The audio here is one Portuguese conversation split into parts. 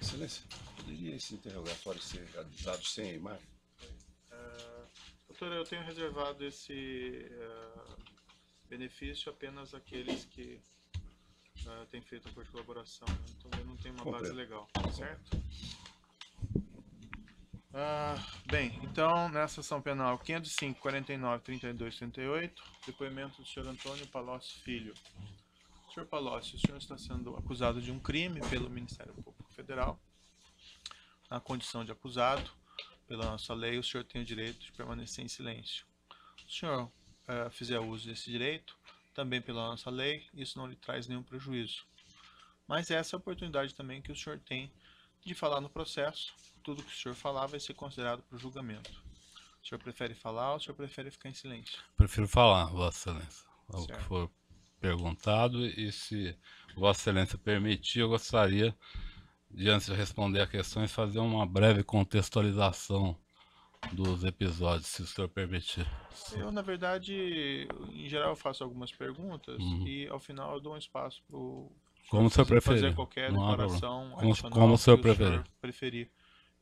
Excelência, poderia esse interrogatório ser realizado sem a imagem? Doutor, eu tenho reservado esse benefício apenas àqueles que têm feito acordo de colaboração, né? Então eu não tenho uma base Compreendo. legal, certo? Bem, então nessa ação penal 505, 49, 32, 38, depoimento do senhor Antônio Palocci Filho. Senhor Palocci, o senhor está sendo acusado de um crime pelo Ministério Público Federal. Na condição de acusado, pela nossa lei, o senhor tem o direito de permanecer em silêncio. Se o senhor fizer uso desse direito, também pela nossa lei, isso não lhe traz nenhum prejuízo. Mas essa é a oportunidade também que o senhor tem de falar no processo. Tudo que o senhor falar vai ser considerado para o julgamento. O senhor prefere falar ou o senhor prefere ficar em silêncio? Prefiro falar, Vossa Excelência, o que Certo. for perguntado, e se Vossa Excelência permitir, eu gostaria de, antes de responder a questões, fazer uma breve contextualização dos episódios, se o senhor permitir. Eu, na verdade, em geral, eu faço algumas perguntas e ao final eu dou um espaço para o Como o senhor preferir. fazer qualquer Não há declaração problema. adicional Como o senhor que o preferir. preferir.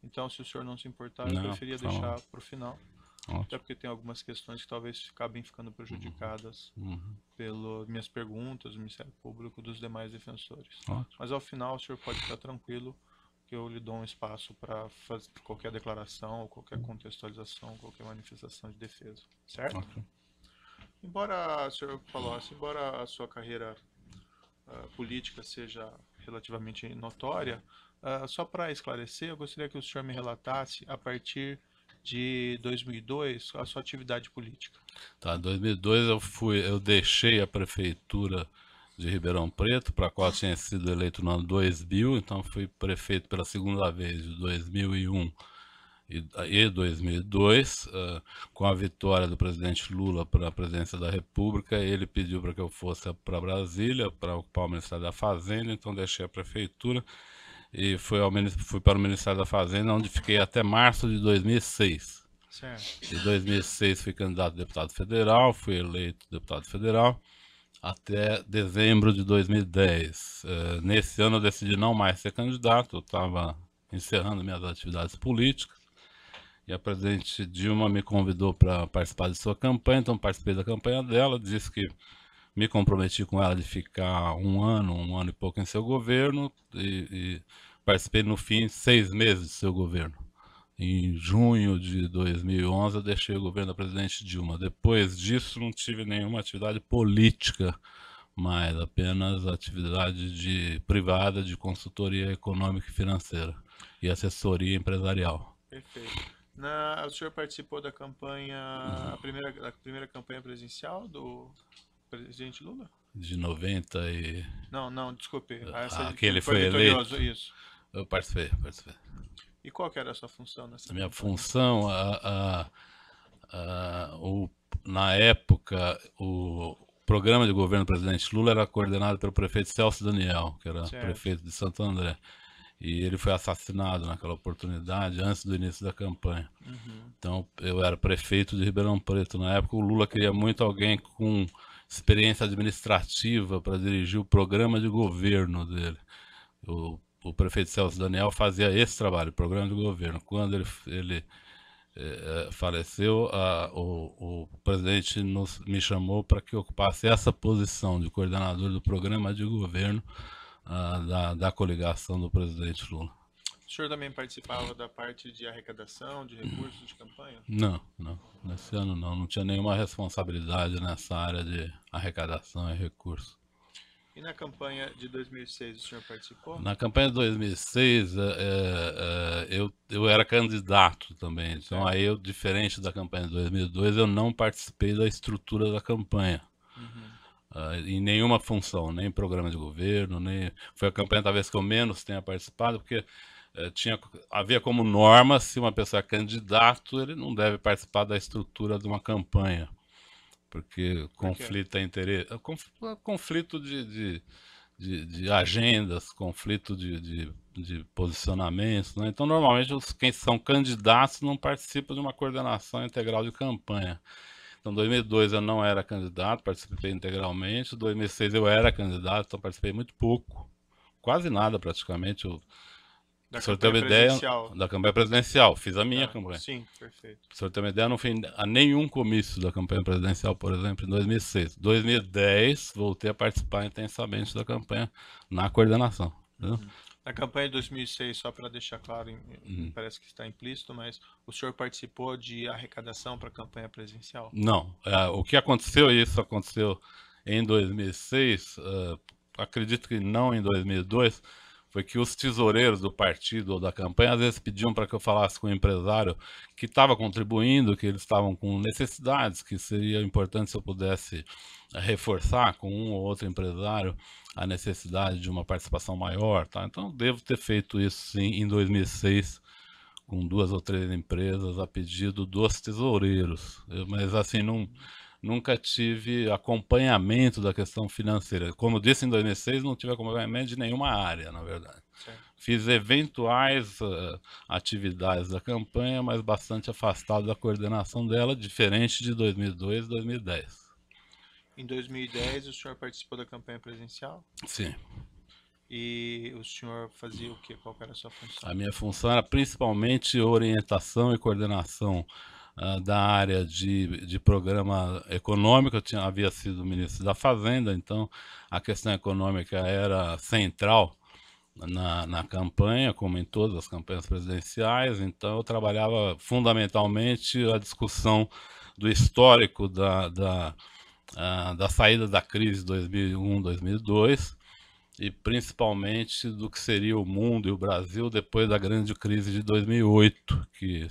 Então, se o senhor não se importar, eu Não, preferia tá deixar bom. para o final. Ótimo. Até porque tem algumas questões que talvez acabem ficando prejudicadas pelas minhas perguntas do Ministério Público e dos demais defensores. Ótimo. Mas ao final o senhor pode ficar tranquilo que eu lhe dou um espaço para fazer qualquer declaração ou qualquer contextualização, qualquer manifestação de defesa. Certo? Ótimo. Embora, senhor Palocci, embora a sua carreira política seja relativamente notória, só para esclarecer, eu gostaria que o senhor me relatasse a partir de 2002 a sua atividade política. Tá, em 2002 eu deixei a prefeitura de Ribeirão Preto, para a qual tinha sido eleito no ano 2000, então fui prefeito pela segunda vez de 2001 e 2002, com a vitória do presidente Lula para a presidência da República. Ele pediu para que eu fosse para Brasília, para ocupar o Ministério da Fazenda, então deixei a prefeitura e fui para o Ministério da Fazenda, onde fiquei até março de 2006. Certo. Em 2006 fui candidato a deputado federal, fui eleito deputado federal até dezembro de 2010. Nesse ano eu decidi não mais ser candidato, eu estava encerrando minhas atividades políticas e a presidente Dilma me convidou para participar de sua campanha, então participei da campanha dela, disse que me comprometi com ela de ficar um ano e pouco em seu governo e participei no fim 6 meses de seu governo. Em junho de 2011 eu deixei o governo da presidente Dilma. Depois disso não tive nenhuma atividade política, mas apenas atividade privada de consultoria econômica e financeira e assessoria empresarial. Perfeito. O senhor participou da campanha, a primeira campanha presidencial do presidente Lula? De 90 e... Não, desculpe. que ele foi eleito. Isso. Eu participei. E qual que era a sua função nessa Minha campanha? função, na época, o programa de governo do presidente Lula era coordenado pelo prefeito Celso Daniel, que era prefeito de Santo André. E ele foi assassinado naquela oportunidade, antes do início da campanha. Então, eu era prefeito de Ribeirão Preto na época. O Lula queria muito alguém com experiência administrativa para dirigir o programa de governo dele. O prefeito Celso Daniel fazia esse trabalho, o programa de governo. Quando ele faleceu, o presidente me chamou para que eu ocupasse essa posição de coordenador do programa de governo da coligação do presidente Lula. O senhor também participava da parte de arrecadação, de recursos de campanha? Não. Nesse ano não tinha nenhuma responsabilidade nessa área de arrecadação e recursos. E na campanha de 2006 o senhor participou? Na campanha de 2006 eu era candidato também, então aí eu, diferente da campanha de 2002, eu não participei da estrutura da campanha. Em nenhuma função, nem programa de governo, nem... Foi a campanha talvez que eu menos tenha participado, porque havia como norma, se uma pessoa é candidato, ele não deve participar da estrutura de uma campanha, porque conflita interesse, conflito de agendas, conflito de posicionamentos, né? Então normalmente quem são candidatos não participam de uma coordenação integral de campanha. Então, em 2002 eu não era candidato, participei integralmente. Em 2006 eu era candidato, então participei muito pouco, quase nada praticamente. Eu Da O senhor ter uma campanha ideia, presidencial. da campanha presidencial, fiz a minha Tá, campanha. sim, perfeito. O senhor ter uma ideia, não fui a nenhum comício da campanha presidencial, por exemplo, em 2006. 2010, voltei a participar intensamente da campanha na coordenação. Entendeu? Na campanha de 2006, só para deixar claro, parece que está implícito, mas o senhor participou de arrecadação para a campanha presidencial? Não. O que aconteceu, e isso aconteceu em 2006, acredito que não em 2002, foi que os tesoureiros do partido ou da campanha às vezes pediam para que eu falasse com o empresário que estava contribuindo, que eles estavam com necessidades, que seria importante se eu pudesse reforçar com um ou outro empresário a necessidade de uma participação maior. Tá? Então, devo ter feito isso sim em 2006, com 2 ou 3 empresas a pedido dos tesoureiros. Mas assim, nunca tive acompanhamento da questão financeira. Como eu disse, em 2006 não tive acompanhamento de nenhuma área, na verdade. Certo. Fiz eventuais atividades da campanha, mas bastante afastado da coordenação dela, diferente de 2002 e 2010. Em 2010, o senhor participou da campanha presidencial? Sim. E o senhor fazia o quê? Qual que era a sua função? A minha função era principalmente orientação e coordenação da área de programa econômico. Eu havia sido ministro da Fazenda, então a questão econômica era central na campanha, como em todas as campanhas presidenciais. Então eu trabalhava fundamentalmente a discussão do histórico da saída da crise 2001, 2002, e principalmente do que seria o mundo e o Brasil depois da grande crise de 2008, que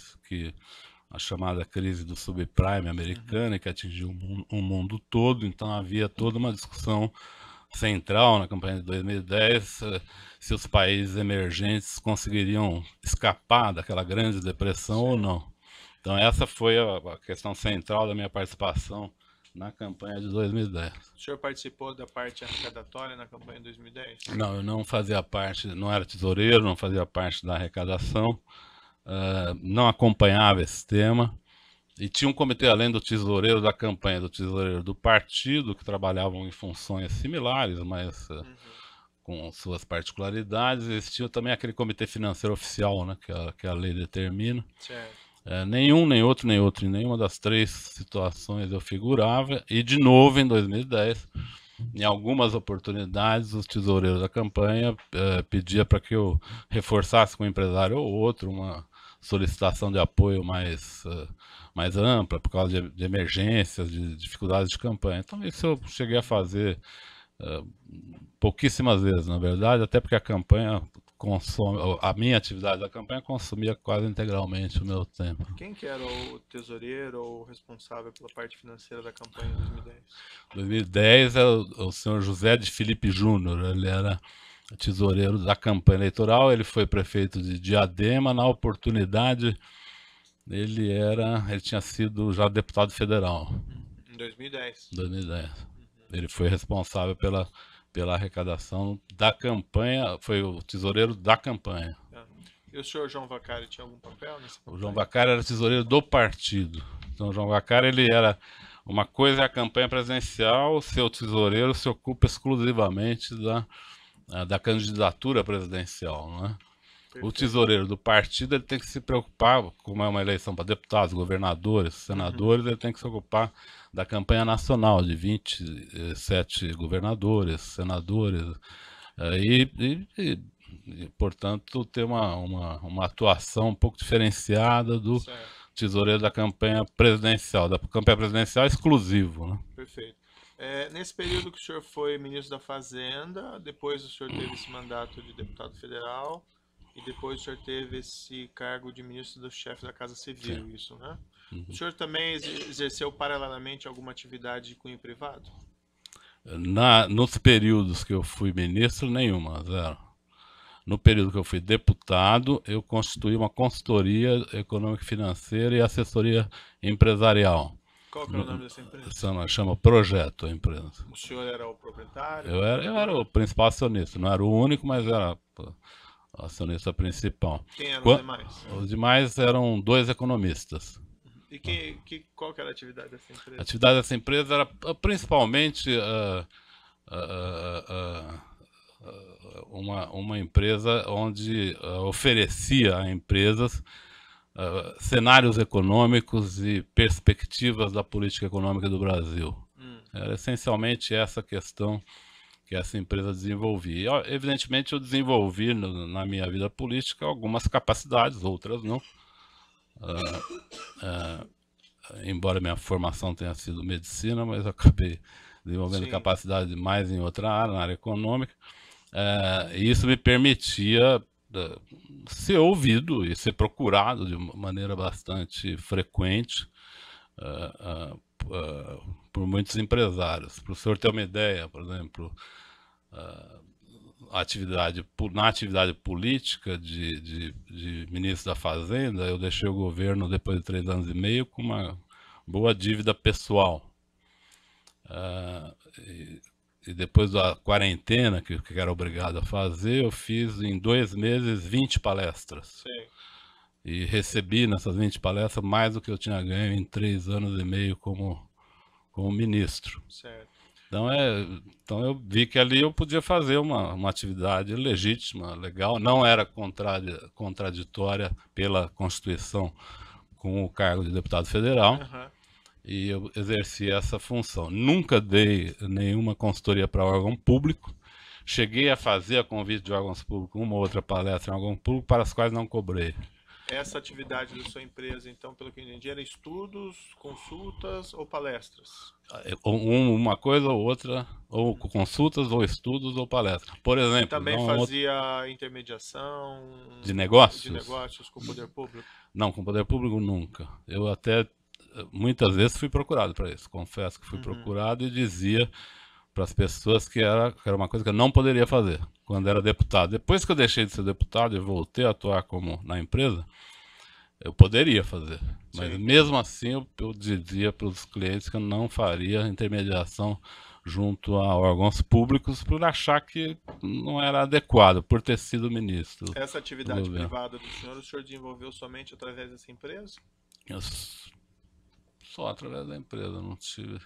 a chamada crise do subprime americana, que atingiu o mundo todo. Então havia toda uma discussão central na campanha de 2010 se os países emergentes conseguiriam escapar daquela grande depressão ou não. Então essa foi a questão central da minha participação na campanha de 2010. O senhor participou da parte arrecadatória na campanha de 2010? Não, eu não fazia parte, não era tesoureiro, não fazia parte da arrecadação, não acompanhava esse tema. E tinha um comitê, além do tesoureiro da campanha, do tesoureiro do partido, que trabalhavam em funções similares, mas com suas particularidades. Existia também aquele comitê financeiro oficial, né, que a lei determina. Certo. Nenhum, nem outro, nem outro. Em nenhuma das 3 situações eu figurava. E de novo, em 2010, em algumas oportunidades, os tesoureiros da campanha pediam para que eu reforçasse com um empresário ou outro uma solicitação de apoio mais ampla, por causa de emergências, de dificuldades de campanha. Então isso eu cheguei a fazer pouquíssimas vezes, na verdade, até porque a campanha a minha atividade da campanha consumia quase integralmente o meu tempo. Quem que era o tesoureiro ou responsável pela parte financeira da campanha em 2010? Em 2010 era o senhor José de Felipe Júnior. Ele era tesoureiro da campanha eleitoral, ele foi prefeito de Diadema. Na oportunidade, ele tinha sido já deputado federal. Em 2010? 2010. Ele foi responsável pela arrecadação da campanha, foi o tesoureiro da campanha. E o senhor João Vacari tinha algum papel nessa campanha? O João Vacari era tesoureiro do partido. Então o João Vacari, ele era... Uma coisa é a campanha presidencial, o seu tesoureiro se ocupa exclusivamente da candidatura presidencial, né? O tesoureiro do partido, ele tem que se preocupar, como é uma eleição para deputados, governadores, senadores, ele tem que se ocupar da campanha nacional, de 27 governadores, senadores, portanto, ter uma atuação um pouco diferenciada do tesoureiro da campanha presidencial, exclusivo, né? Perfeito. Nesse período que o senhor foi ministro da Fazenda, depois o senhor teve esse mandato de deputado federal, e depois o senhor teve esse cargo de ministro do chefe da Casa Civil, sim, isso, né? O senhor também exerceu paralelamente alguma atividade de cunho privado? Nos períodos que eu fui ministro, nenhuma, zero. No período que eu fui deputado, eu constituí uma consultoria econômica e financeira e assessoria empresarial. Qual que é o nome dessa empresa? Chama Projeto, a empresa. O senhor era o proprietário? Eu era o principal acionista, não era o único, mas era o acionista principal. Quem eram os demais? Os demais eram 2 economistas. E qual que era a atividade dessa empresa? A atividade dessa empresa era principalmente uma empresa onde oferecia a empresas cenários econômicos e perspectivas da política econômica do Brasil. Era essencialmente essa questão que essa empresa desenvolvia. E, evidentemente, eu desenvolvi na minha vida política algumas capacidades, outras não. Embora minha formação tenha sido medicina, mas eu acabei desenvolvendo capacidade mais em outra área, na área econômica. E isso me permitia ser ouvido e ser procurado de uma maneira bastante frequente por muitos empresários. Para o senhor ter uma ideia, por exemplo, na atividade política de ministro da Fazenda, eu deixei o governo depois de 3 anos e meio com uma boa dívida pessoal. E depois da quarentena, que era obrigado a fazer, eu fiz em 2 meses 20 palestras. Sim. E recebi nessas 20 palestras mais do que eu tinha ganho em 3 anos e meio como ministro. Certo. Então eu vi que ali eu podia fazer uma atividade legítima, legal, não era contraditória pela Constituição com o cargo de deputado federal. E eu exerci essa função. Nunca dei nenhuma consultoria para órgão público. Cheguei a fazer a convite de órgãos públicos, uma ou outra palestra em órgão público, para as quais não cobrei. Essa atividade da sua empresa, então, pelo que eu entendi, era estudos, consultas ou palestras? Uma coisa ou outra, ou consultas, ou estudos, ou palestras. Por exemplo... Também fazia intermediação... De negócios? De negócios com o poder público? Não, com o poder público nunca. Eu até... muitas vezes fui procurado para isso, confesso que fui procurado e dizia para as pessoas que era uma coisa que eu não poderia fazer quando era deputado. Depois que eu deixei de ser deputado e voltei a atuar na empresa, eu poderia fazer. Mas mesmo assim eu dizia para os clientes que eu não faria intermediação junto a órgãos públicos por achar que não era adequado, por ter sido ministro. Essa atividade privada do senhor, o senhor desenvolveu somente através dessa empresa? Só através da empresa, não tive...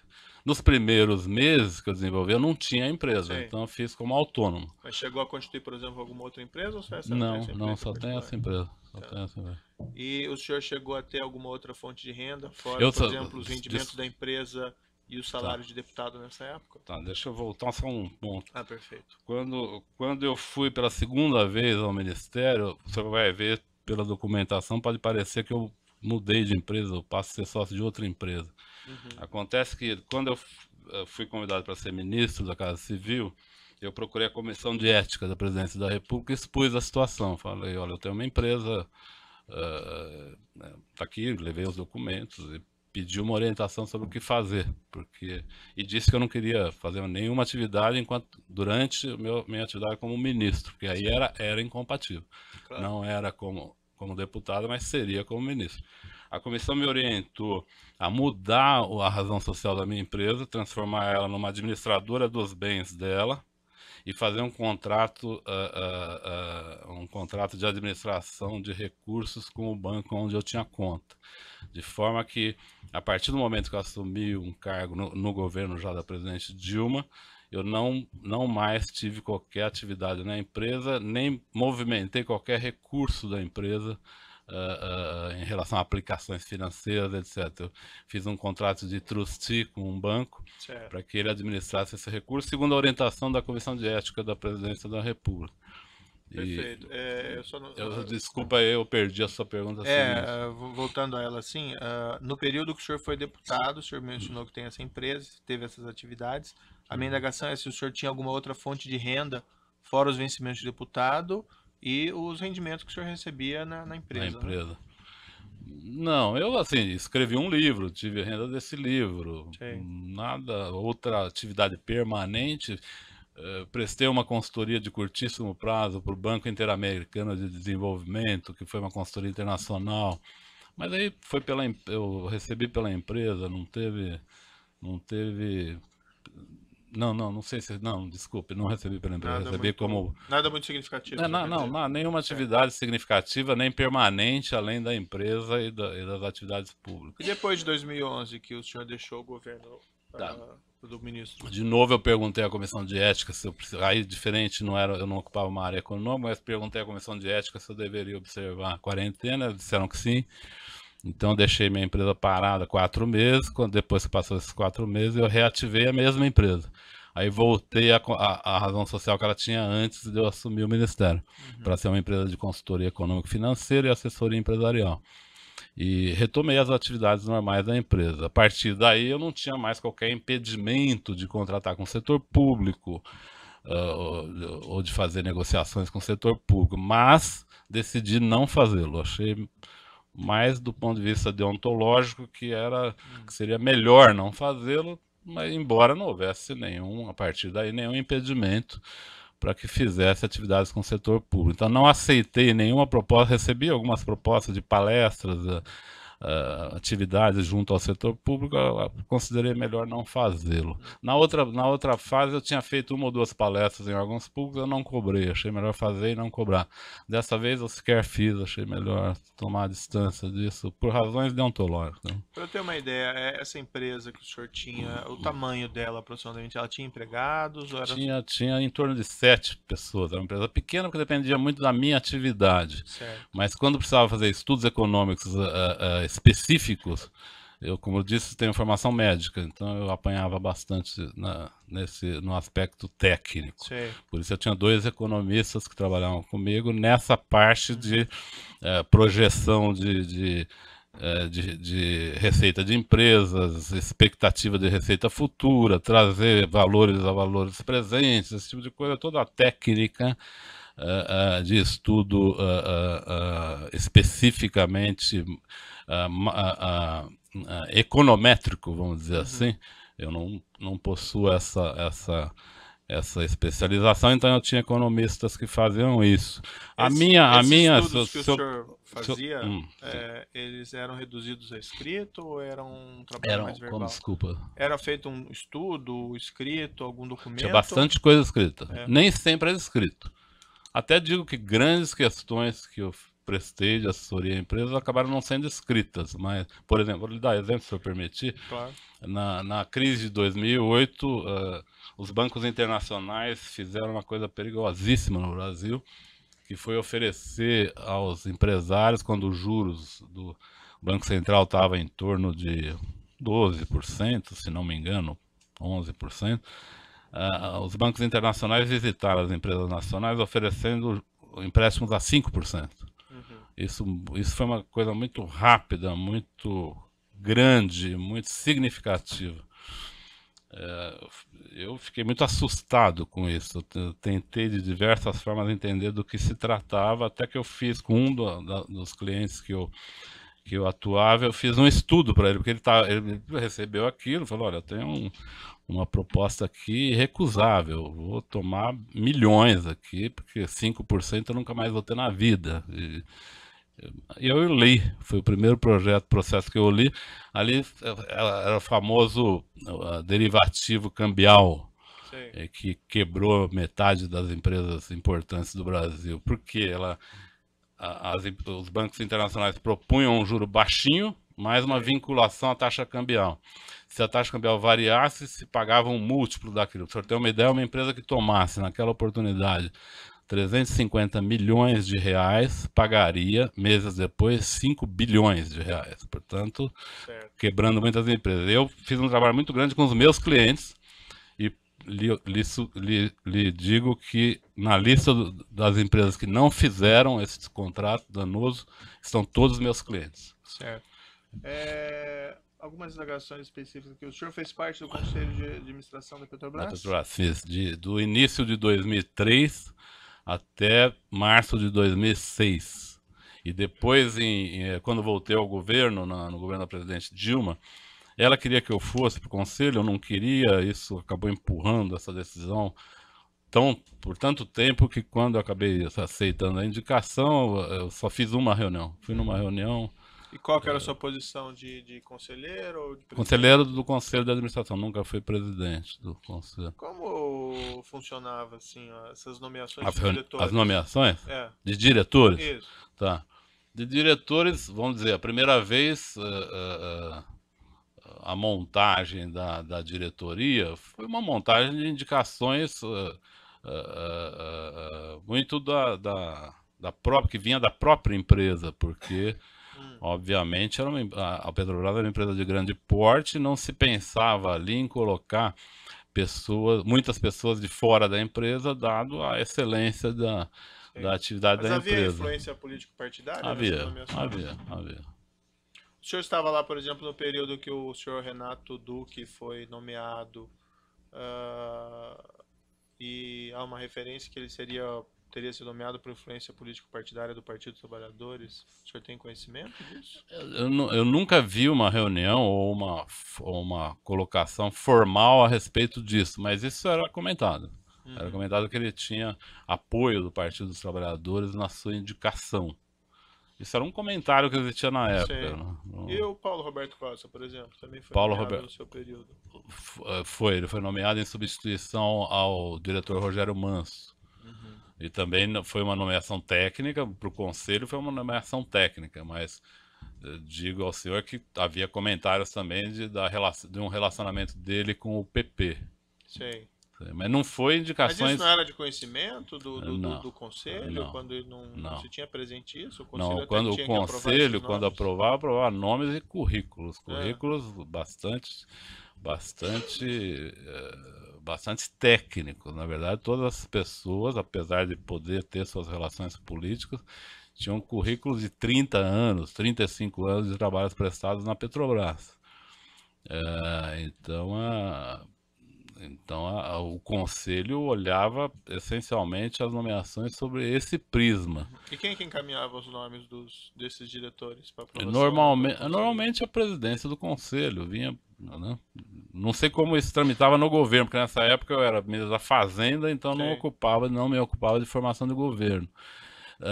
Nos primeiros meses que eu desenvolvi, eu não tinha empresa, então eu fiz como autônomo. Mas chegou a constituir, por exemplo, alguma outra empresa ou só essa empresa? Não, só tem essa empresa. E o senhor chegou a ter alguma outra fonte de renda, fora, por exemplo, os rendimentos da empresa e o salário de deputado nessa época? Tá, deixa eu voltar só um ponto. Perfeito. Quando eu fui pela segunda vez ao Ministério, você vai ver pela documentação, pode parecer que eu mudei de empresa, eu passo a ser sócio de outra empresa. Acontece que quando eu fui convidado para ser ministro da Casa Civil, eu procurei a Comissão de Ética da Presidência da República e expus a situação. Falei, olha, eu tenho uma empresa, tá aqui, levei os documentos e pedi uma orientação sobre o que fazer, e disse que eu não queria fazer nenhuma atividade durante minha atividade como ministro, porque aí era incompatível. Claro. Não era como deputado, mas seria como ministro. A comissão me orientou a mudar a razão social da minha empresa, transformar ela numa administradora dos bens dela e fazer um contrato de administração de recursos com o banco onde eu tinha conta. De forma que, a partir do momento que eu assumi um cargo no governo já da presidente Dilma, eu não mais tive qualquer atividade na empresa, nem movimentei qualquer recurso da empresa em relação a aplicações financeiras, etc. Eu fiz um contrato de trustee com um banco para que ele administrasse esse recurso, segundo a orientação da Comissão de Ética da Presidência da República. Perfeito. Desculpa, eu perdi a sua pergunta. Voltando a ela assim, no período que o senhor foi deputado, o senhor mencionou que tem essa empresa, teve essas atividades. A minha indagação é se o senhor tinha alguma outra fonte de renda, fora os vencimentos de deputado e os rendimentos que o senhor recebia na empresa. Na empresa. Né? Não, eu assim, escrevi um livro, tive a renda desse livro, nada, outra atividade permanente. Prestei uma consultoria de curtíssimo prazo para o Banco Interamericano de Desenvolvimento, que foi uma consultoria internacional, mas aí foi eu recebi pela empresa, não sei se... Não, desculpe, não recebi pela empresa, recebi como... Nada muito significativo. Nenhuma atividade significativa, nem permanente, além da empresa e das atividades públicas. E depois de 2011, que o senhor deixou o governo, do ministro? De novo, eu perguntei à comissão de ética se eu aí diferente, não era, eu não ocupava uma área econômica, mas perguntei à comissão de ética se eu deveria observar a quarentena, eles disseram que sim. Então eu deixei minha empresa parada 4 meses, depois que passou esses 4 meses, eu reativei a mesma empresa. Aí voltei à razão social que ela tinha antes de eu assumir o ministério, para ser uma empresa de consultoria econômico-financeira e assessoria empresarial. E retomei as atividades normais da empresa. A partir daí eu não tinha mais qualquer impedimento de contratar com o setor público ou de fazer negociações com o setor público, mas decidi não fazê-lo. Achei mais do ponto de vista deontológico que seria melhor não fazê-lo, mas embora não houvesse a partir daí nenhum impedimento para que fizesse atividades com o setor público. Então não aceitei nenhuma proposta, recebi algumas propostas de palestras, atividades junto ao setor público, eu considerei melhor não fazê-lo. Na outra fase eu tinha feito 1 ou 2 palestras em órgãos públicos, eu não cobrei, achei melhor fazer e não cobrar. Dessa vez eu sequer fiz, achei melhor tomar a distância disso, por razões deontológicas. Né? Para eu ter uma ideia, essa empresa que o senhor tinha, o tamanho dela aproximadamente, ela tinha empregados? Ou era... Tinha em torno de 7 pessoas, era uma empresa pequena porque dependia muito da minha atividade. Certo. Mas quando precisava fazer estudos econômicos específicos, eu, como eu disse, tenho formação médica, então eu apanhava bastante no aspecto técnico. Sei. Por isso eu tinha 2 economistas que trabalhavam comigo nessa parte de projeção de receita de empresas, expectativa de receita futura, trazer valores a valores presentes, esse tipo de coisa, toda a técnica de estudo especificamente econométrico, vamos dizer assim. Eu não possuo essa especialização, então eu tinha economistas que faziam isso. Esses estudos que o senhor fazia, eles eram reduzidos a escrito ou eram um trabalho mais verbal? Desculpa. Era feito um estudo escrito, algum documento? Tinha bastante coisa escrita. Nem sempre era escrito. Até digo que grandes questões que eu prestei de assessoria à empresa acabaram não sendo escritas, mas, por exemplo, vou lhe dar exemplo, se eu permitir. Claro. Na crise de 2008, os bancos internacionais fizeram uma coisa perigosíssima no Brasil, que foi oferecer aos empresários, quando os juros do Banco Central estavam em torno de 12%, se não me engano, 11%, os bancos internacionais visitaram as empresas nacionais oferecendo empréstimos a 5%. Isso foi uma coisa muito rápida, muito grande, muito significativa. Eu fiquei muito assustado com isso. Eu tentei de diversas formas entender do que se tratava, até que eu fiz com um dos clientes que eu atuava, eu fiz um estudo para ele, porque ele recebeu aquilo, falou, olha, eu tenho uma proposta aqui irrecusável, vou tomar milhões aqui, porque 5% eu nunca mais vou ter na vida. E eu li, foi o primeiro processo que eu li. Ali era o famoso derivativo cambial, que quebrou metade das empresas importantes do Brasil, porque os bancos internacionais propunham um juro baixinho, mais uma vinculação à taxa cambial. Se a taxa cambial variasse, se pagava um múltiplo daquilo. Para o senhor ter uma ideia, uma empresa que tomasse naquela oportunidade 350 milhões de reais, pagaria, meses depois, 5 bilhões de reais. Portanto, quebrando muitas empresas. Eu fiz um trabalho muito grande com os meus clientes e lhe digo que na lista das empresas que não fizeram esse contrato danoso, estão todos os meus clientes. Certo. Algumas indagações específicas aqui. O senhor fez parte do Conselho de Administração da Petrobras? Da Petrobras, fiz do início de 2003 até março de 2006. E depois, quando voltei ao governo, no governo da presidente Dilma, ela queria que eu fosse para o conselho, eu não queria, isso acabou empurrando essa decisão por tanto tempo que quando eu acabei aceitando a indicação, eu só fiz uma reunião. Fui numa reunião. E qual que era a sua posição de conselheiro ou de presidente? Conselheiro do Conselho de Administração, nunca fui presidente do Conselho. Como funcionava assim, essas nomeações de diretores? As nomeações? De diretores? Isso. Tá. De diretores, vamos dizer, a primeira vez a montagem da diretoria foi uma montagem de indicações muito da própria, que vinha da própria empresa, porque obviamente a Petrobras era uma empresa de grande porte, não se pensava ali em colocar muitas pessoas de fora da empresa, dado a excelência da atividade Mas da havia empresa. influência político-partidária nessas Havia. nomeações? O senhor estava lá, por exemplo, no período que o senhor Renato Duque foi nomeado, e há uma referência que ele teria sido nomeado por influência político-partidária do Partido dos Trabalhadores. O senhor tem conhecimento disso? Eu nunca vi uma reunião ou uma colocação formal a respeito disso, mas isso era comentado. Era comentado que ele tinha apoio do Partido dos Trabalhadores na sua indicação. Isso era um comentário que existia na época. E o Paulo Roberto Costa, por exemplo, também foi Paulo nomeado Roberto no seu período? Ele foi nomeado em substituição ao diretor Rogério Manso. E também foi uma nomeação técnica, para o conselho foi uma nomeação técnica, mas digo ao senhor que havia comentários também de um relacionamento dele com o PP. Sei. Mas não foi indicações... Mas isso não era de conhecimento Não, do conselho? não, quando ele não se tinha presente isso? O conselho Não, até quando o tinha que aprovar conselho, esses quando nomes? aprovava nomes e currículos. Currículos bastante técnicos. Na verdade, todas as pessoas, apesar de poder ter suas relações políticas, tinham currículos de 30 anos, 35 anos de trabalhos prestados na Petrobras. Então, o conselho olhava essencialmente as nomeações sobre esse prisma. E quem que encaminhava os nomes desses diretores para aprovação? Normalmente a presidência do conselho vinha, né? Não sei como isso tramitava no governo, porque nessa época eu era ministro da Fazenda, então não me ocupava de formação de governo.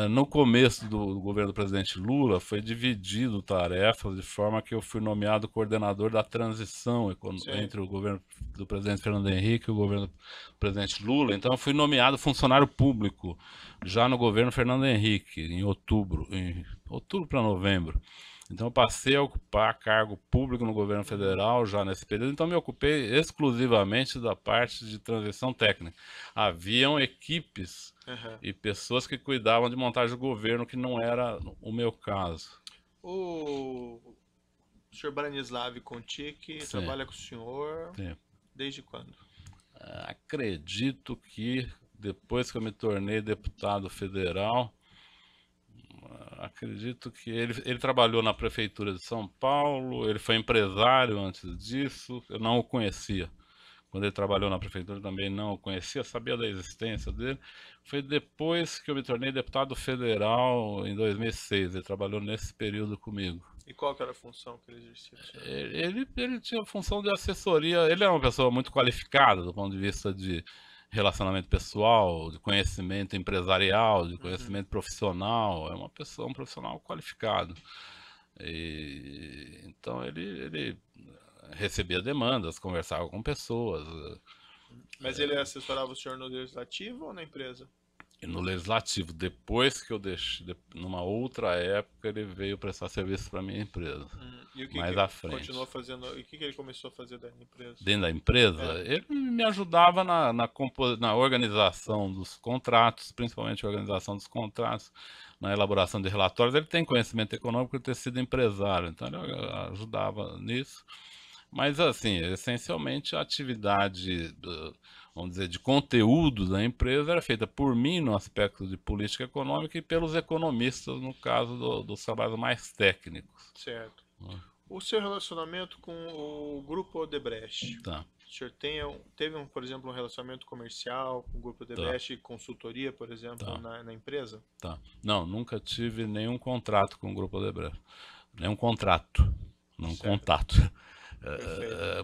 No começo do governo do presidente Lula, foi dividido tarefas de forma que eu fui nomeado coordenador da transição entre o governo do presidente Fernando Henrique e o governo do presidente Lula. Então eu fui nomeado funcionário público já no governo Fernando Henrique, em outubro para novembro. Então eu passei a ocupar cargo público no governo federal já nesse período, então me ocupei exclusivamente da parte de transição técnica. Haviam equipes e pessoas que cuidavam de montagem do governo, que não era o meu caso. O senhor Branislav Contic trabalha com o senhor desde quando? Acredito que depois que eu me tornei deputado federal, acredito que ele trabalhou na prefeitura de São Paulo, ele foi empresário antes disso, eu não o conhecia. Quando ele trabalhou na prefeitura também não o conhecia, sabia da existência dele. Foi depois que eu me tornei deputado federal, em 2006, ele trabalhou nesse período comigo. E qual que era a função que ele exercia? Ele tinha a função de assessoria, ele era uma pessoa muito qualificada do ponto de vista de relacionamento pessoal, de conhecimento empresarial, de conhecimento profissional, é um profissional qualificado. Então ele recebia demandas, conversava com pessoas. Mas ele assessorava o senhor no legislativo ou na empresa? E no legislativo, depois que eu deixei, numa outra época, ele veio prestar serviço para minha empresa. E o que mais que à frente. Continuou fazendo? E o que ele começou a fazer dentro da empresa? Dentro da empresa, ele me ajudava na organização dos contratos, principalmente a organização dos contratos, na elaboração de relatórios. Ele tem conhecimento econômico por ter sido empresário, então ele ajudava nisso. Mas, assim, essencialmente a atividade, vamos dizer, de conteúdo da empresa era feita por mim no aspecto de política econômica e pelos economistas, no caso dos trabalhos mais técnicos. Certo. O seu relacionamento com o Grupo Odebrecht? Tá. O senhor teve, por exemplo, um relacionamento comercial com o Grupo Odebrecht, consultoria, por exemplo, na empresa? Tá. Não, nunca tive nenhum contrato com o Grupo Odebrecht. Nenhum contrato, não contato.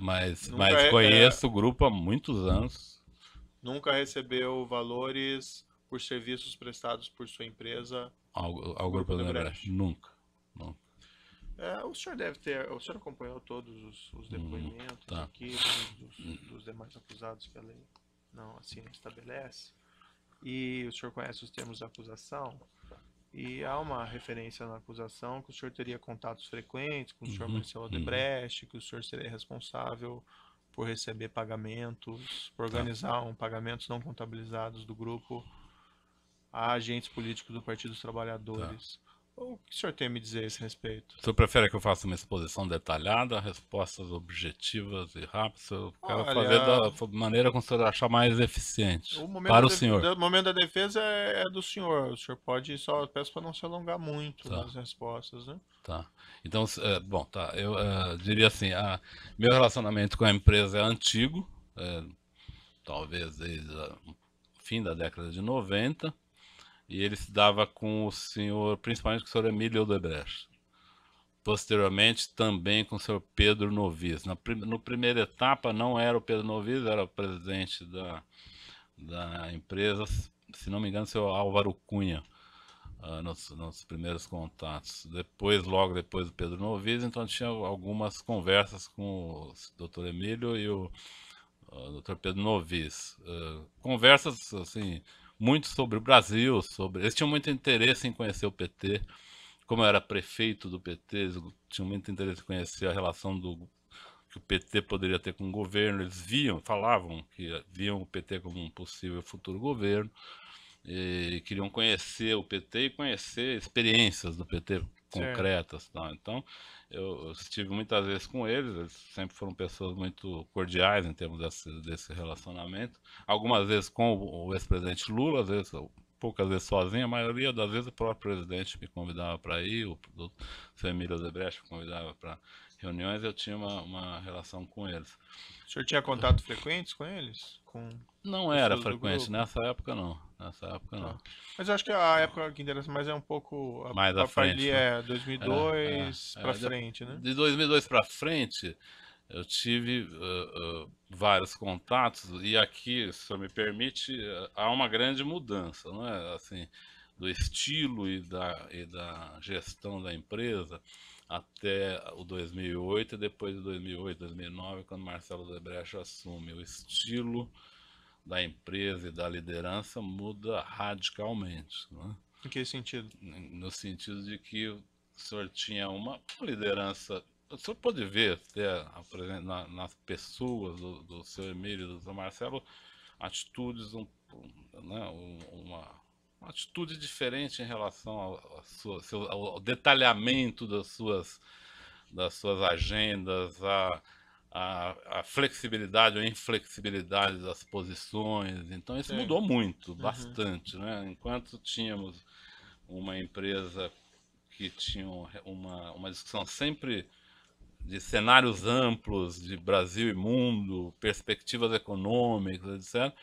Mas conheço o grupo há muitos anos. Nunca recebeu valores por serviços prestados por sua empresa ao Grupo Odebrecht? Nunca. O senhor acompanhou todos os depoimentos aqui dos demais acusados que a lei não estabelece? E o senhor conhece os termos de acusação? E há uma referência na acusação que o senhor teria contatos frequentes com o senhor Uhum, Marcelo Odebrecht, que o senhor seria responsável por receber pagamentos, por tá. organizar pagamentos não contabilizados do grupo a agentes políticos do Partido dos Tá. Trabalhadores. O que o senhor tem a me dizer a esse respeito? O senhor prefere que eu faça uma exposição detalhada, respostas objetivas e rápidas? Eu quero fazer Olha, da maneira como o senhor achar mais eficiente. o Para o senhor. momento da defesa é do senhor. O senhor pode só, peço para não se alongar muito Tá, nas respostas, né? tá. Então, bom, tá. Eu diria assim, meu relacionamento com a empresa é antigo, talvez desde o fim da década de 90, e ele se dava com o senhor, principalmente com o senhor Emílio Odebrecht. Posteriormente, também com o senhor Pedro Novis. No primeira etapa, não era o Pedro Novis, era o presidente da empresa, se não me engano, o senhor Álvaro Cunha, nos primeiros contatos. Depois, logo depois do Pedro Novis, então tinha algumas conversas com o Dr. Emílio e o Dr. Pedro Novis. Conversas, assim, muito sobre o Brasil, eles tinham muito interesse em conhecer o PT. Como eu era prefeito do PT, eles tinham muito interesse em conhecer a relação que o PT poderia ter com o governo. Eles falavam que viam o PT como um possível futuro governo e queriam conhecer o PT e conhecer experiências do PT Certo. concretas. Tá? Então, eu estive muitas vezes com eles sempre foram pessoas muito cordiais em termos desse relacionamento. Algumas vezes com o ex-presidente Lula, às vezes poucas vezes sozinho, a maioria das vezes o próprio presidente me convidava para ir, o seu Emílio Odebrecht me convidava para reuniões, eu tinha uma relação com eles. O senhor tinha contato frequentes com eles? Com Não era pessoas do frequente, grupo? nessa época não, nessa época não. Tá. Mas eu acho que a época que interessa mais é um pouco Mais à a partir frente, né? 2002 pra frente, né? De 2002 para frente, eu tive vários contatos e aqui, se o senhor me permite, há uma grande mudança, não é? Assim, do estilo e da gestão da empresa até o 2008 e depois de 2008, 2009, quando Marcelo Odebrecht assume. O estilo da empresa e da liderança muda radicalmente, não é? Em que sentido? No sentido de que o senhor tinha uma liderança. O senhor pode ver até nas pessoas do seu Emílio e do seu Marcelo atitudes, né, uma atitude diferente em relação ao detalhamento das suas agendas, a flexibilidade ou inflexibilidade das posições. Então isso Sim. mudou muito, Uhum. bastante, né? Enquanto tínhamos uma empresa que tinha uma discussão sempre de cenários amplos de Brasil e mundo, perspectivas econômicas, etc.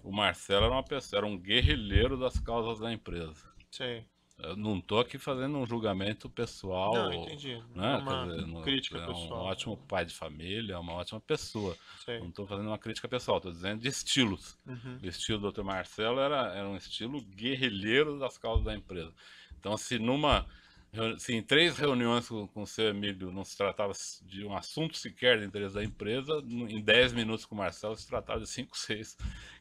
O Marcelo era uma pessoa, era um guerrilheiro das causas da empresa. Sei. Eu não estou aqui fazendo um julgamento Não, pessoal, entendi. Não é né? Quer uma dizer, crítica é um pessoal. ótimo pai de família, é uma ótima pessoa. Não Sei. estou fazendo uma crítica pessoal, estou dizendo de estilos. Uhum. O estilo do Dr. Marcelo era um estilo guerrilheiro das causas da empresa. Então, se em 3 reuniões com o seu Emílio não se tratava de um assunto sequer de interesse da empresa, em 10 minutos com o Marcelo se tratava de 5, 6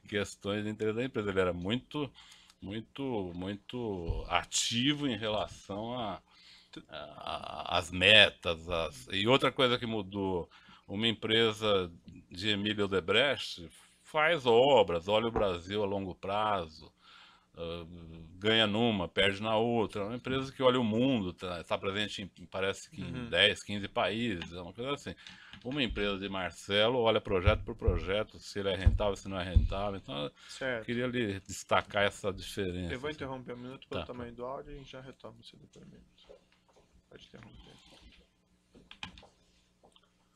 questões de interesse da empresa. Ele era muito, muito, muito ativo em relação às metas. E outra coisa que mudou, uma empresa de Emílio Odebrecht faz obras, olha o Brasil a longo prazo, ganha numa, perde na outra. É uma empresa que olha o mundo, está presente parece que em Uhum. 10, 15 países, é uma coisa assim. Uma empresa de Marcelo olha projeto por projeto, se ele é rentável, se não é rentável. Então, eu Certo. queria lhe destacar essa diferença. Eu vou assim. interromper um minuto pelo Tá. tamanho do áudio e já retomo esse depoimento.